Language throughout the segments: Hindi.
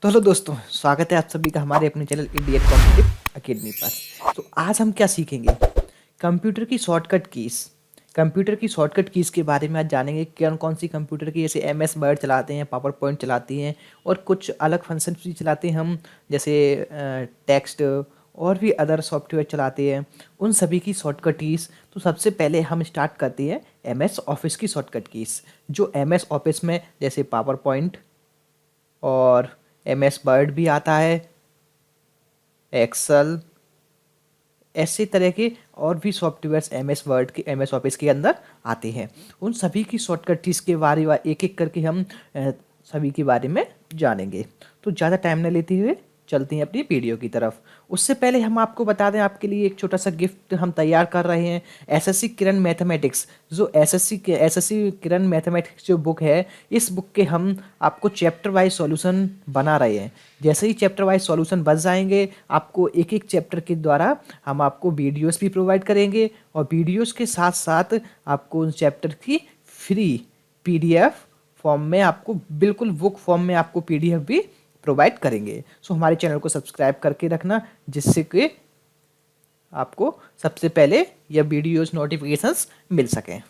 तो हेलो दोस्तों, स्वागत है आप सभी का हमारे अपने चैनल इंडियन कॉम्पिटिटिव अकेडमी पर। तो आज हम क्या सीखेंगे? कंप्यूटर की शॉर्टकट कीज़। कंप्यूटर की शॉर्टकट कीज़ के बारे में आज जानेंगे। कौन कौन सी कंप्यूटर की, जैसे एम एस वर्ड चलाते हैं, पावर पॉइंट चलाती हैं और कुछ अलग फंक्शन भी चलाते हैं हम, जैसे टेक्स्ट और भी अदर सॉफ्टवेयर चलाते हैं, उन सभी की शॉर्टकट कीज़। तो सबसे पहले हम स्टार्ट करते हैं एम एस ऑफिस की शॉर्टकट कीज़। जो एम एस ऑफिस में जैसे पावर पॉइंट और एम एस वर्ड भी आता है, एक्सेल, ऐसे तरह के और भी सॉफ्टवेयर्स एम एस वर्ड के, एम एस ऑफिस के अंदर आते हैं। उन सभी की शॉर्टकट कीज़ के बारे में एक एक करके हम सभी के बारे में जानेंगे। तो ज़्यादा टाइम न लेते हुए चलते हैं अपनी वीडियो की तरफ। उससे पहले हम आपको बता दें, आपके लिए एक छोटा सा गिफ्ट हम तैयार कर रहे हैं। एसएससी किरण मैथमेटिक्स, जो एसएससी किरण मैथमेटिक्स जो बुक है, इस बुक के हम आपको चैप्टर वाइज सॉल्यूशन बना रहे हैं। जैसे ही चैप्टर वाइज सॉल्यूशन बन जाएंगे, आपको एक एक चैप्टर के द्वारा हम आपको वीडियोस भी प्रोवाइड करेंगे और वीडियोस के साथ साथ आपको उन चैप्टर की फ्री पीडीएफ फॉर्म में, आपको बिल्कुल बुक फॉर्म में आपको पीडीएफ भी प्रोवाइड करेंगे। सो हमारे चैनल को सब्सक्राइब करके रखना, जिससे कि आपको सबसे पहले यह वीडियोस नोटिफिकेशंस मिल सकें।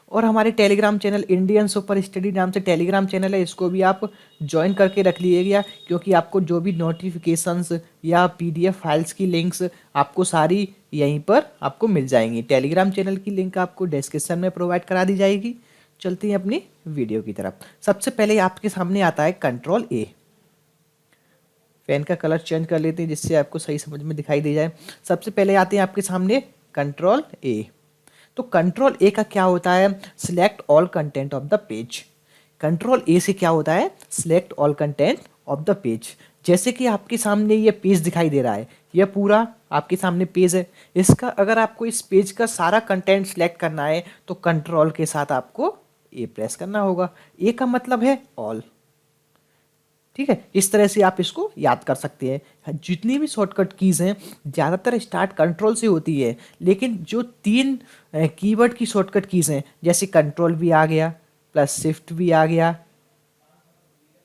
और हमारे Telegram channel Indian super study नाम से टेलीग्राम चैनल है, इसको भी आप ज्वाइन करके रख लीजिएगा, क्योंकि आपको जो भी नोटिफिकेशंस या पीडीएफ फाइल्स की लिंक्स आपको सारी यहीं पर आपको मिल जाएंगी। टेलीग्राम चैनल की लिंक आपको डिस्क्रिप्शन में प्रोवाइड करा दी जाएगी। चलते हैं अपनी वीडियो की तरफ। सबसे पहले आपके सामने आता है कंट्रोल ए। पेन का कलर चेंज कर लेते हैं जिससे आपको सही समझ में दिखाई दे जाए। सबसे पहले आते हैं आपके सामने कंट्रोल ए। तो कंट्रोल ए का क्या होता है? Select all content of the page. Control ए से क्या होता है? Select all content of the page. जैसे कि आपके सामने ये पेज दिखाई दे रहा है, यह पूरा आपके सामने पेज है। इसका अगर आपको इस पेज का सारा कंटेंट सिलेक्ट करना है तो कंट्रोल के साथ आपको ए प्रेस करना होगा। ए का मतलब है ऑल। ठीक है, इस तरह से आप इसको याद कर सकते हैं। जितनी भी शॉर्टकट कीज़ हैं ज़्यादातर स्टार्ट कंट्रोल से होती है, लेकिन जो तीन कीवर्ड की शॉर्टकट कीज़ हैं, जैसे कंट्रोल भी आ गया, प्लस शिफ्ट भी आ गया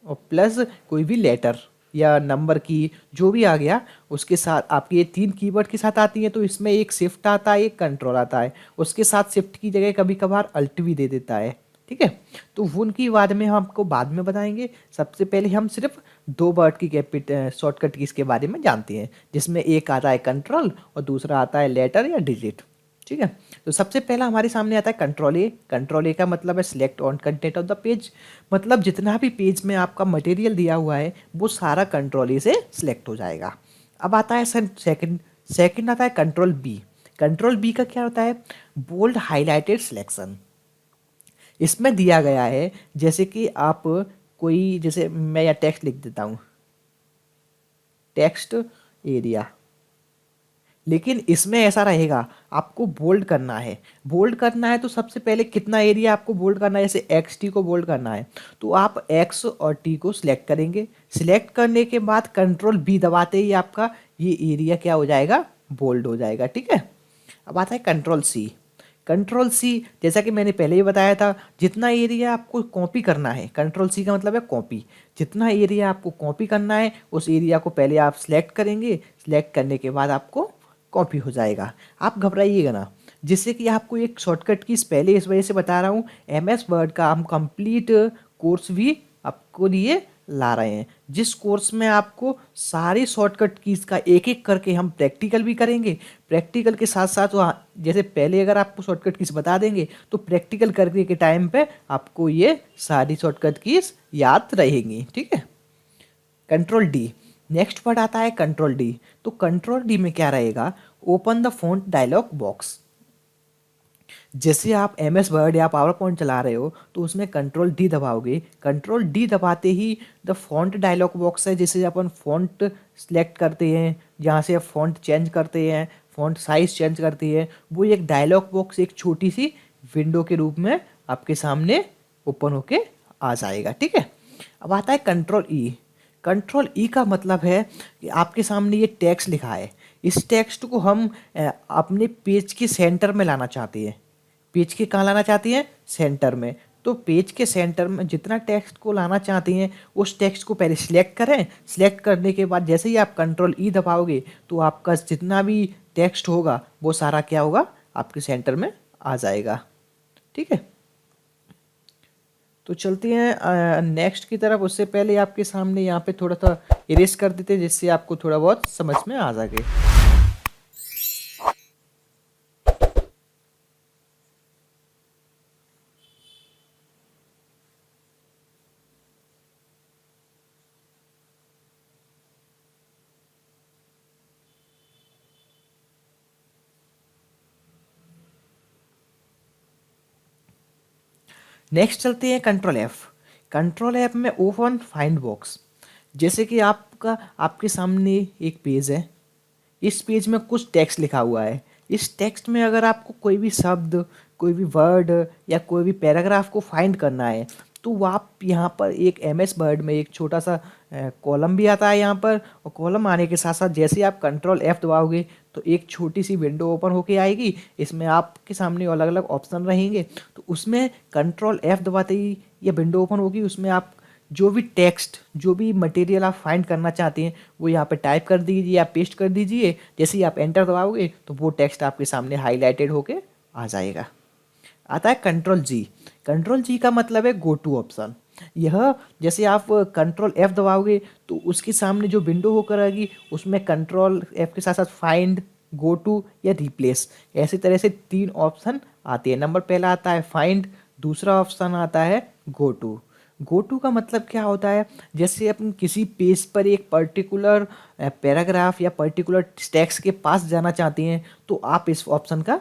और प्लस कोई भी लेटर या नंबर की जो भी आ गया, उसके साथ आपके ये तीन कीवर्ड के साथ आती है। तो इसमें एक शिफ्ट आता है, एक कंट्रोल आता है, उसके साथ शिफ्ट की जगह कभी कभार अल्ट भी दे देता है। ठीक है, तो उनकी बारे में हम आपको बाद में बताएंगे। सबसे पहले हम सिर्फ दो वर्ड की शॉर्टकट की इसके बारे में जानते हैं, जिसमें एक आता है कंट्रोल और दूसरा आता है लेटर या डिजिट। ठीक है, तो सबसे पहला हमारे सामने आता है कंट्रोल ए। कंट्रोल ए का मतलब है select on content of the page. मतलब जितना भी पेज में आपका मटेरियल दिया हुआ है वो सारा कंट्रोल ए से सिलेक्ट हो जाएगा। अब आता है सेकंड सेकंड आता है कंट्रोल बी। कंट्रोल बी का क्या होता है? Bold highlighted selection. इसमें दिया गया है, जैसे कि आप कोई, जैसे मैं या टेक्स्ट लिख देता हूँ, टेक्स्ट एरिया, लेकिन इसमें ऐसा रहेगा, आपको बोल्ड करना है। बोल्ड करना है तो सबसे पहले कितना एरिया आपको बोल्ड करना है? जैसे एक्स टी को बोल्ड करना है तो आप एक्स और टी को सिलेक्ट करेंगे। सिलेक्ट करने के बाद कंट्रोल बी दबाते ही आपका ये एरिया क्या हो जाएगा? बोल्ड हो जाएगा। ठीक है, अब आता है कंट्रोल सी। कंट्रोल सी, जैसा कि मैंने पहले ही बताया था, जितना एरिया आपको कॉपी करना है, कंट्रोल सी का मतलब है कॉपी। जितना एरिया आपको कॉपी करना है उस एरिया को पहले आप सिलेक्ट करेंगे। सिलेक्ट करने के बाद आपको कॉपी हो जाएगा। आप घबराइएगा ना, जिससे कि आपको एक शॉर्टकट की पहले इस वजह से बता रहा हूँ, एम एस वर्ड का हम कंप्लीट कोर्स भी आपको लिए ला रहे हैं, जिस कोर्स में आपको सारी शॉर्टकट कीज़ का एक एक करके हम प्रैक्टिकल भी करेंगे। प्रैक्टिकल के साथ साथ वहाँ, जैसे पहले अगर आपको शॉर्टकट कीज़ बता देंगे तो प्रैक्टिकल करने के टाइम पे आपको ये सारी शॉर्टकट कीज़ याद रहेंगी। ठीक है, कंट्रोल डी। नेक्स्ट वर्ड आता है कंट्रोल डी। तो कंट्रोल डी में क्या रहेगा? Open the font dialog box. जैसे आप एम एस वर्ड या पावर पॉइंट चला रहे हो तो उसमें कंट्रोल डी दबाओगे। कंट्रोल डी दबाते ही द फॉन्ट डायलॉग बॉक्स है, जिसे अपन फॉन्ट सेलेक्ट करते हैं, जहाँ से आप फॉन्ट चेंज करते हैं, फॉन्ट साइज चेंज करते हैं, वो एक डायलॉग बॉक्स एक छोटी सी विंडो के रूप में आपके सामने ओपन होके आ जाएगा। ठीक है, अब आता है कंट्रोल ई। कंट्रोल ई का मतलब है कि आपके सामने ये टेक्स्ट लिखा है, इस टेक्स्ट को हम अपने पेज के सेंटर में लाना चाहते हैं। पेज के कहाँ लाना चाहते हैं? सेंटर में। तो पेज के सेंटर में जितना टेक्स्ट को लाना चाहते हैं उस टेक्स्ट को पहले सिलेक्ट करें। सिलेक्ट करने के बाद जैसे ही आप कंट्रोल ई दबाओगे तो आपका जितना भी टेक्स्ट होगा वो सारा क्या होगा, आपके सेंटर में आ जाएगा। ठीक है, तो चलते हैं नेक्स्ट की तरफ। उससे पहले आपके सामने यहाँ पे थोड़ा सा इरेज कर देते हैं जिससे आपको थोड़ा बहुत समझ में आ सके। नेक्स्ट चलते हैं कंट्रोल एफ। कंट्रोल एफ में ओपन फाइंड बॉक्स। जैसे कि आपका आपके सामने एक पेज है, इस पेज में कुछ टेक्स्ट लिखा हुआ है। इस टेक्स्ट में अगर आपको कोई भी शब्द, कोई भी वर्ड या कोई भी पैराग्राफ को फाइंड करना है तो आप यहाँ पर एक MS वर्ड में एक छोटा सा कॉलम भी आता है यहाँ पर, और कॉलम आने के साथ साथ जैसे आप कंट्रोल F दबाओगे तो एक छोटी सी विंडो ओपन होके आएगी। इसमें आपके सामने अलग अलग ऑप्शन रहेंगे, तो उसमें कंट्रोल F दबाते ही ये विंडो ओपन होगी। उसमें आप जो भी टेक्स्ट, जो भी मटेरियल आप फाइंड करना चाहते हैं वो यहाँ पे टाइप कर दीजिए या पेस्ट कर दीजिए। जैसे ही आप एंटर दबाओगे तो वो टेक्स्ट आपके सामने हाईलाइटेड होके आ जाएगा। आता है कंट्रोल जी। कंट्रोल जी का मतलब है गो टू ऑप्शन। यह जैसे आप कंट्रोल F दबाओगे तो उसके सामने जो विंडो होकर आएगी उसमें कंट्रोल F के साथ साथ फाइंड, गो टू या रिप्लेस, ऐसी तरह से 3 ऑप्शन आते हैं। नंबर पहला आता है फाइंड, दूसरा ऑप्शन आता है गो टू। गो टू का मतलब क्या होता है, जैसे अपन किसी पेज पर एक पर्टिकुलर पैराग्राफ या पर्टिकुलर टेक्स्ट के पास जाना चाहते हैं तो आप इस ऑप्शन का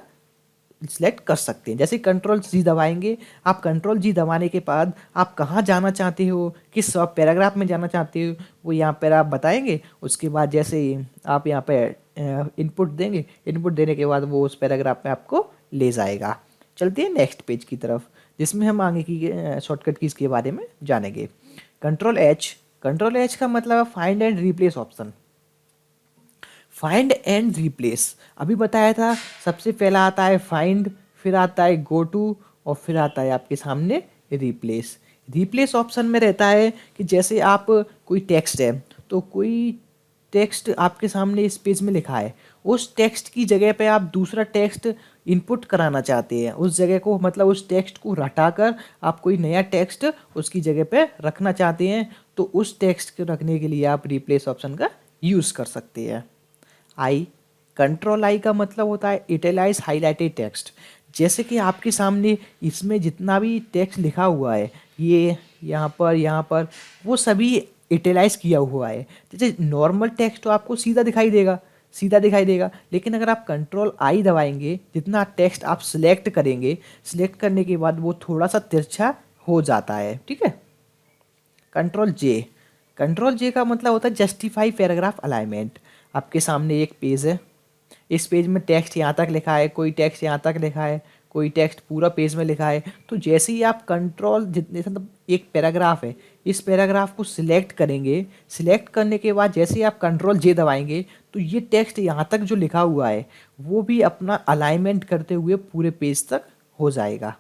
सिलेक्ट कर सकते हैं। जैसे कंट्रोल जी दबाएंगे, आप कंट्रोल जी दबाने के बाद आप कहाँ जाना चाहते हो, किस पैराग्राफ में जाना चाहते हो वो यहाँ पर आप बताएंगे। उसके बाद जैसे आप यहाँ पे इनपुट देंगे, इनपुट देने के बाद वो उस पैराग्राफ में आपको ले जाएगा। चलते हैं नेक्स्ट पेज की तरफ जिसमें हम आगे की शॉर्टकट कीज़ के बारे में जानेंगे। Control H. कंट्रोल एच का मतलब है find and replace option. Find and replace अभी बताया था, सबसे पहला आता है फाइंड, फिर आता है गो टू और फिर आता है आपके सामने रिप्लेस। रिप्लेस ऑप्शन में रहता है कि जैसे आप कोई टेक्स्ट है तो कोई टेक्स्ट आपके सामने इस पेज में लिखा है, उस टेक्स्ट की जगह पे आप दूसरा टेक्स्ट इनपुट कराना चाहते हैं। उस जगह को मतलब उस टेक्स्ट को हटाकर आप कोई नया टेक्स्ट उसकी जगह पे रखना चाहते हैं, तो उस टेक्स्ट को रखने के लिए आप रिप्लेस ऑप्शन का यूज़ कर सकते हैं। आई। कंट्रोल आई का मतलब होता है इटैलाइज हाईलाइटेड टेक्स्ट। जैसे कि आपके सामने इसमें जितना भी टेक्स्ट लिखा हुआ है, ये यहाँ पर वो सभी इटैलाइज किया हुआ है। जैसे नॉर्मल टेक्स्ट तो आपको सीधा दिखाई देगा, सीधा दिखाई देगा, लेकिन अगर आप कंट्रोल आई दबाएंगे, जितना टेक्स्ट आप सिलेक्ट करेंगे, सिलेक्ट करने के बाद वो थोड़ा सा तिरछा हो जाता है। ठीक है। कंट्रोल जे। कंट्रोल जे का मतलब होता है जस्टिफाई पैराग्राफ अलाइनमेंट। आपके सामने एक पेज है, इस पेज में टेक्स्ट यहाँ तक लिखा है, कोई टेक्स्ट यहाँ तक लिखा है, कोई टेक्स्ट पूरा पेज में लिखा है। तो जैसे ही आप कंट्रोल जितने मतलब एक पैराग्राफ है, इस पैराग्राफ को सिलेक्ट करेंगे, सिलेक्ट करने के बाद जैसे ही आप कंट्रोल जे दबाएंगे तो ये टेक्स्ट यहाँ तक जो लिखा हुआ है वो भी अपना अलाइनमेंट करते हुए पूरे पेज तक हो जाएगा,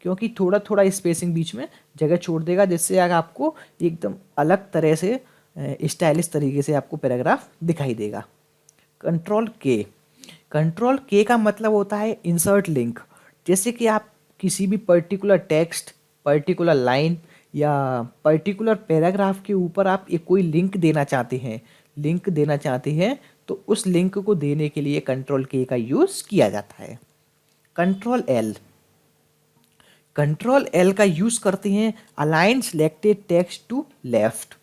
क्योंकि थोड़ा थोड़ा स्पेसिंग बीच में जगह छोड़ देगा, जिससे अगर आपको एकदम अलग तरह से स्टाइलिश तरीके से आपको पैराग्राफ दिखाई देगा। कंट्रोल के। कंट्रोल के का मतलब होता है इंसर्ट लिंक। जैसे कि आप किसी भी पर्टिकुलर टेक्स्ट, पर्टिकुलर लाइन या पर्टिकुलर पैराग्राफ के ऊपर आप एक कोई लिंक देना चाहते हैं, लिंक देना चाहते हैं तो उस लिंक को देने के लिए कंट्रोल के का यूज़ किया जाता है। Control L. कंट्रोल एल का यूज़ करते हैं align selected text to left.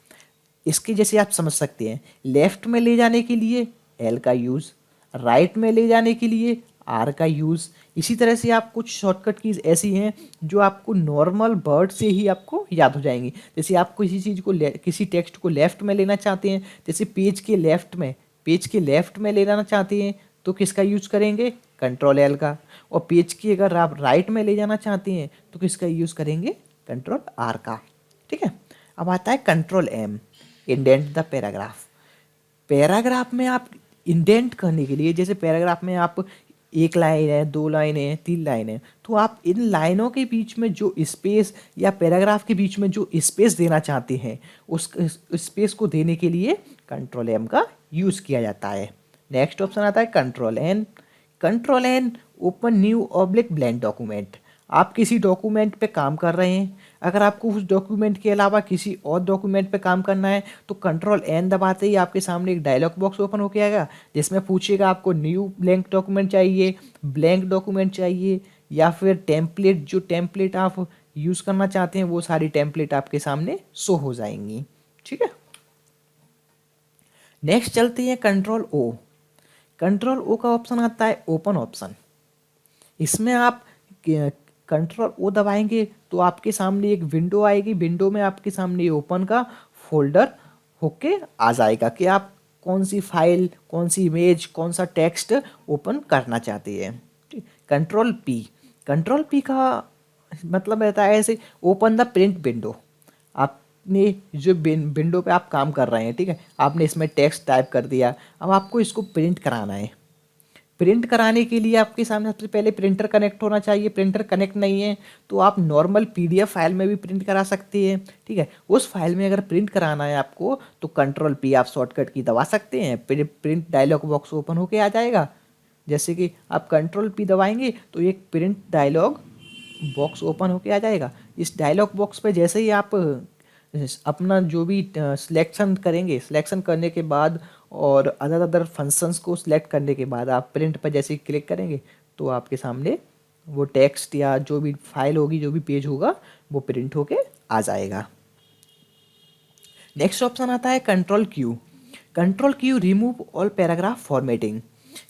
इसके जैसे आप समझ सकते हैं, लेफ्ट में ले जाने के लिए एल का यूज़, राइट में ले जाने के लिए आर का यूज़। इसी तरह से आप कुछ शॉर्टकट कीज ऐसी हैं जो आपको नॉर्मल वर्ड से ही आपको याद हो जाएंगी। जैसे आप किसी चीज़ को किसी टेक्स्ट को लेफ्ट में लेना चाहते हैं, जैसे पेज के लेफ्ट में ले जाना चाहते हैं तो किसका यूज करेंगे, कंट्रोल एल का। और पेज की अगर आप राइट में ले जाना चाहते हैं तो किसका यूज़ करेंगे, कंट्रोल आर का। ठीक है। अब आता है control M, indent the paragraph. Paragraph में आप इंडेंट करने के लिए, जैसे पैराग्राफ में आप एक लाइन है, दो लाइन है, तीन लाइन है, तो आप इन लाइनों के बीच में जो स्पेस या पैराग्राफ के बीच में जो स्पेस देना चाहते हैं उस स्पेस को देने के लिए कंट्रोल एम का यूज़ किया जाता है। नेक्स्ट ऑप्शन आता है control N. Control N open new oblique blank document. आप किसी डॉक्यूमेंट पे काम कर रहे हैं, अगर आपको उस डॉक्यूमेंट के अलावा किसी और डॉक्यूमेंट पे काम करना है तो कंट्रोल एन दबाते ही आपके सामने एक डायलॉग बॉक्स ओपन होके आएगा जिसमें पूछेगा आपको न्यू ब्लैंक डॉक्यूमेंट चाहिए, ब्लैंक डॉक्यूमेंट चाहिए, या फिर टेम्पलेट, जो टेम्पलेट आप यूज़ करना चाहते हैं वो सारी टेम्पलेट आपके सामने शो हो जाएंगी। ठीक है, नेक्स्ट चलते हैं कंट्रोल ओ। कंट्रोल ओ का ऑप्शन आता है ओपन ऑप्शन। इसमें आप कंट्रोल ओ दबाएंगे तो आपके सामने एक विंडो आएगी, विंडो में आपके सामने ओपन का फोल्डर होके आ जाएगा कि आप कौन सी फाइल, कौन सी इमेज, कौन सा टेक्स्ट ओपन करना चाहते हैं। Control P. कंट्रोल पी का मतलब रहता है ऐसे ओपन द प्रिंट विंडो। आपने जो विंडो पे आप काम कर रहे हैं, ठीक है, आपने इसमें टेक्स्ट टाइप कर दिया, अब आपको इसको प्रिंट कराना है। प्रिंट कराने के लिए आपके सामने सबसे पहले प्रिंटर कनेक्ट होना चाहिए। प्रिंटर कनेक्ट नहीं है तो आप नॉर्मल पीडीएफ फाइल में भी प्रिंट करा सकते हैं। ठीक है, उस फाइल में अगर प्रिंट कराना है आपको तो कंट्रोल पी आप शॉर्टकट की दबा सकते हैं, प्रिंट डायलॉग बॉक्स ओपन होके आ जाएगा। जैसे कि आप कंट्रोल पी दबाएंगे तो एक प्रिंट डायलॉग बॉक्स ओपन होके आ जाएगा। इस डायलॉग बॉक्स पे जैसे ही आप अपना जो भी सिलेक्शन करेंगे, सिलेक्शन करने के बाद और अदर फंक्शंस को सिलेक्ट करने के बाद आप प्रिंट पर जैसे ही क्लिक करेंगे तो आपके सामने वो टेक्स्ट या जो भी फाइल होगी, जो भी पेज होगा, वो प्रिंट होके आ जाएगा। नेक्स्ट ऑप्शन आता है control Q. Control Q remove all paragraph formatting.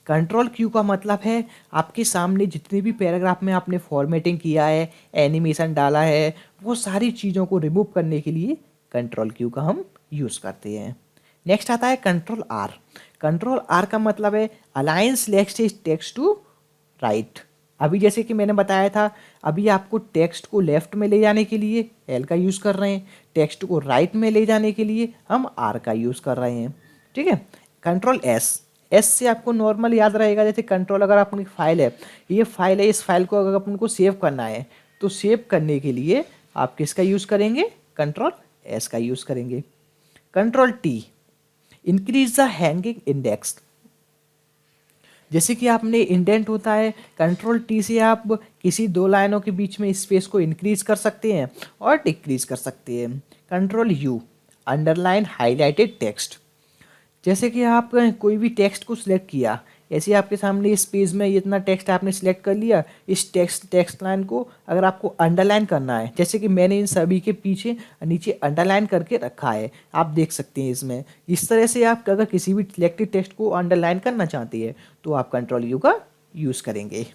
Control Q का मतलब है आपके सामने जितने भी पैराग्राफ में आपने फॉर्मेटिंग किया है, एनिमेशन डाला है, वो सारी चीज़ों को रिमूव करने के लिए कंट्रोल क्यू का हम यूज़ करते हैं। नेक्स्ट आता है कंट्रोल आर। कंट्रोल आर का मतलब है align select text to right. अभी जैसे कि मैंने बताया था, अभी आपको टेक्स्ट को लेफ्ट में ले जाने के लिए एल का यूज़ कर रहे हैं, टेक्स्ट को राइट में ले जाने के लिए हम आर का यूज़ कर रहे हैं। ठीक है, कंट्रोल एस। एस से आपको नॉर्मल याद रहेगा, जैसे कंट्रोल अगर अपनी फाइल है, ये फाइल है, इस फाइल को अगर अपन को सेव करना है तो सेव करने के लिए आप किसका यूज़ करेंगे? कंट्रोल एस का यूज़ करेंगे। Control T increase the hanging index. जैसे कि आपने इंडेंट होता है, कंट्रोल टी से आप किसी दो लाइनों के बीच में स्पेस को इंक्रीज कर सकते हैं और डिक्रीज कर सकते हैं। Control you underline highlighted text. जैसे कि आप कोई भी टेक्स्ट को सिलेक्ट किया, ऐसे आपके सामने इस पेज में इतना टेक्स्ट आपने सिलेक्ट कर लिया, इस टेक्स्ट लाइन को अगर आपको अंडरलाइन करना है, जैसे कि मैंने इन सभी के पीछे नीचे अंडरलाइन करके रखा है, आप देख सकते हैं इसमें। इस तरह से आप अगर किसी भी सिलेक्टेड टेक्स्ट को अंडरलाइन करना चाहते हैं तो आप कंट्रोल यू का यूज़ करेंगे।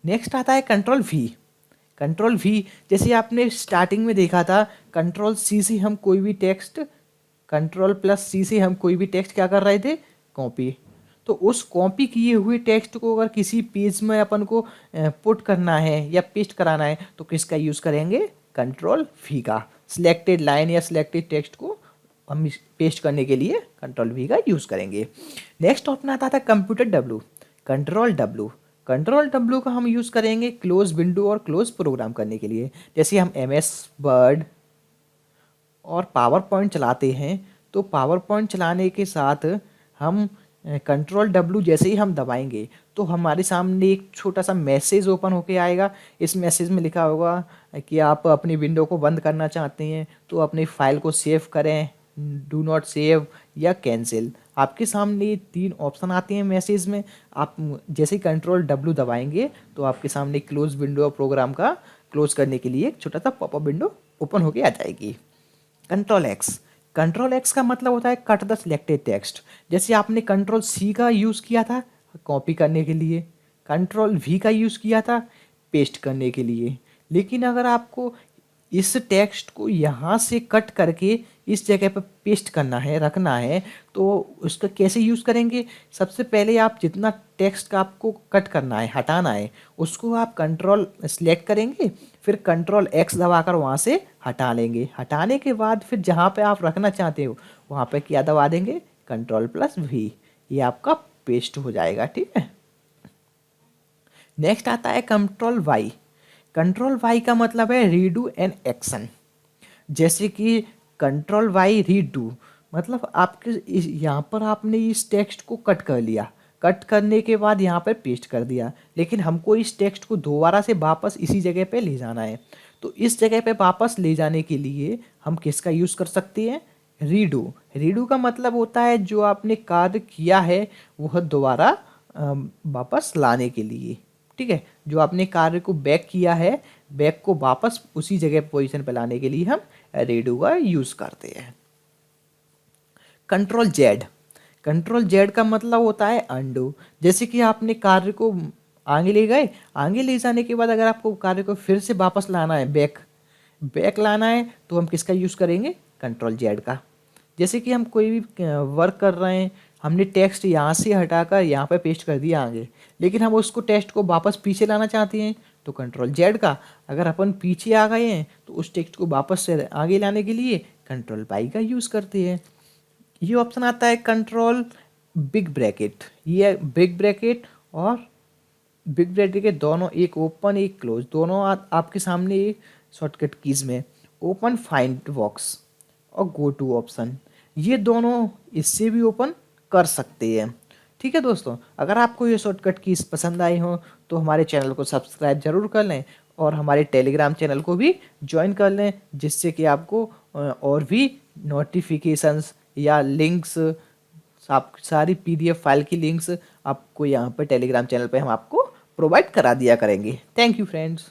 नेक्स्ट आता है कंट्रोल वी। कंट्रोल वी जैसे आपने स्टार्टिंग में देखा था, कंट्रोल सी से हम कोई भी टेक्स्ट, कंट्रोल प्लस सी से हम कोई भी टेक्स्ट क्या कर रहे थे? कॉपी। तो उस कॉपी किए हुए टेक्स्ट को अगर किसी पेज में अपन को पुट करना है या पेस्ट कराना है तो किसका यूज़ करेंगे? कंट्रोल वी का। सिलेक्टेड लाइन या सिलेक्टेड टेक्स्ट को हम पेस्ट करने के लिए कंट्रोल वी का यूज़ करेंगे। नेक्स्ट ऑप्शन आता था computer W. Control W. Control W का हम यूज़ करेंगे क्लोज विंडो और क्लोज प्रोग्राम करने के लिए। जैसे हम MS वर्ड और पावर पॉइंट चलाते हैं तो पावर पॉइंट चलाने के साथ हम कंट्रोल डब्ल्यू जैसे ही हम दबाएंगे तो हमारे सामने एक छोटा सा मैसेज ओपन होके आएगा। इस मैसेज में लिखा होगा कि आप अपनी विंडो को बंद करना चाहते हैं तो अपनी फाइल को सेव करें, डू नॉट सेव या कैंसिल। आपके सामने 3 ऑप्शन आते हैं मैसेज में। आप जैसे ही कंट्रोल डब्ल्यू दबाएंगे तो आपके सामने क्लोज विंडो प्रोग्राम का क्लोज करने के लिए एक छोटा सा पॉपअप विंडो ओपन होके आ जाएगी। Control x. कंट्रोल एक्स का मतलब होता है कट द सिलेक्टेड टेक्स्ट। जैसे आपने कंट्रोल सी का यूज़ किया था कॉपी करने के लिए, कंट्रोल वी का यूज़ किया था पेस्ट करने के लिए, लेकिन अगर आपको इस टेक्स्ट को यहाँ से कट करके इस जगह पर पेस्ट करना है, रखना है, तो उसका कैसे यूज़ करेंगे? सबसे पहले आप जितना टेक्स्ट का आपको कट करना है, हटाना है, उसको आप कंट्रोल सेलेक्ट करेंगे, फिर कंट्रोल एक्स दबाकर वहाँ से हटा लेंगे। हटाने के बाद फिर जहाँ पे आप रखना चाहते हो वहाँ पे क्या दबा देंगे? Control plus V. ये आपका पेस्ट हो जाएगा। ठीक है, नेक्स्ट आता है कंट्रोल वाई। कंट्रोल वाई का मतलब है रीडू एन एक्शन। जैसे कि कंट्रोल वाई रीडू मतलब आपके यहाँ पर आपने इस टेक्स्ट को कट कर लिया, कट करने के बाद यहाँ पर पेस्ट कर दिया, लेकिन हमको इस टेक्स्ट को दोबारा से वापस इसी जगह पे ले जाना है। तो इस जगह पे वापस ले जाने के लिए हम किसका यूज़ कर सकते हैं? रीडू। रीडू का मतलब होता है जो आपने कार्य किया है वह दोबारा वापस लाने के लिए। ठीक है, जो आपने कार्य को बैक किया है, बैक को वापस उसी जगह पोजीशन पर लाने के लिए हम रीडू का यूज़ करते हैं। Control Z. कंट्रोल जेड का मतलब होता है अंडू। जैसे कि आपने कार्य को आगे ले गए, आगे ले जाने के बाद अगर आपको कार्य को फिर से वापस लाना है, बैक बैक लाना है, तो हम किसका यूज़ करेंगे? कंट्रोल जेड का। जैसे कि हम कोई भी वर्क कर रहे हैं, हमने टेक्स्ट यहाँ से हटाकर यहाँ पे पेस्ट कर दिया आगे, लेकिन हम उसको टेक्स्ट को वापस पीछे लाना चाहते हैं, तो कंट्रोल जेड का। अगर अपन पीछे आ गए हैं तो उस टेक्स्ट को वापस से आगे लाने के लिए कंट्रोल पाई का यूज़ करते हैं। ये ऑप्शन आता है कंट्रोल बिग ब्रैकेट। ये बिग ब्रैकेट और बिग ब्रैकेट के दोनों, एक ओपन एक क्लोज, दोनों आपके सामने एक शॉर्टकट कीज में ओपन फाइंड बॉक्स और गो टू ऑप्शन, ये दोनों इससे भी ओपन कर सकते हैं। ठीक है दोस्तों, अगर आपको ये शॉर्टकट कीज पसंद आई हो तो हमारे चैनल को सब्सक्राइब जरूर कर लें और हमारे टेलीग्राम चैनल को भी ज्वाइन कर लें, जिससे कि आपको और भी नोटिफिकेशंस या लिंक्स, आप सारी पीडीएफ फाइल की लिंक्स आपको यहाँ पर टेलीग्राम चैनल पे हम आपको प्रोवाइड करा दिया करेंगे। Thank you friends.